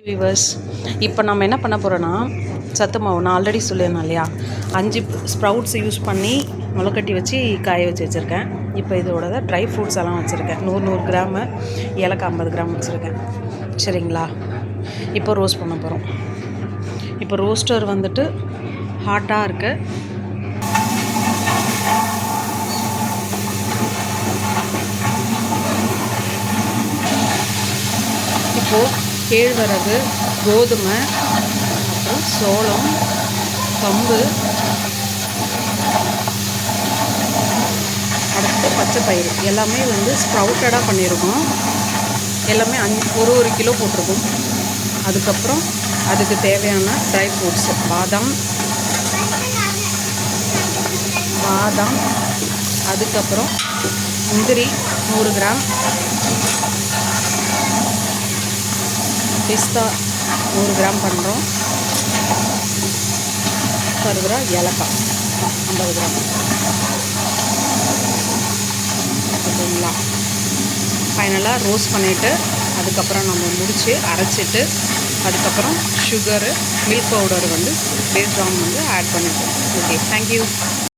Viewers, இப்போ நம்ம என்ன பண்ண போகிறோன்னா சத்து மாவு நான் ஆல்ரெடி சொல்லியிருந்தேன் இல்லையா, 5 ஸ்ப்ரவுட்ஸ் யூஸ் பண்ணி முளைக்கட்டி வச்சு காய வச்சு வச்சுருக்கேன். இப்போ இதோட ட்ரை ஃப்ரூட்ஸ் எல்லாம் வச்சுருக்கேன். 100 கிராமு, ஏலக்காய் 50 கிராம் வச்சுருக்கேன். சரிங்களா? இப்போ ரோஸ்ட் பண்ண போகிறோம். இப்போ ரோஸ்டர் வந்துட்டு ஹாட்டாக இருக்குது. இப்போது கேழ்வரகு, கோதுமை, அப்புறம் சோளம், கம்பு, அடுத்து பச்சை பயிறு எல்லாமே ஸ்ப்ரவுட்டடாக பண்ணியிருக்கோம். எல்லாமே ஒரு கிலோ போட்டிருக்கோம். அதுக்கப்புறம் அதுக்கு தேவையான ட்ரை ஃப்ரூட்ஸ் பாதாம், அதுக்கப்புறம் முந்திரி 100 கிராம், பிஸ்தா 100 கிராம் பண்ணுறோம். ஃபர்தராக ஏலக்காய் 50 கிராம். ஓகேங்களா? ஃபைனலாக ரோஸ்ட் பண்ணிவிட்டு அதுக்கப்புறம் நம்ம முடித்து அரைச்சிட்டு அதுக்கப்புறம் சுகரு, மில்க் பவுடர் பேஸ்ட் ஆன் ஆட் பண்ணிவிட்டோம். Okay, thank you.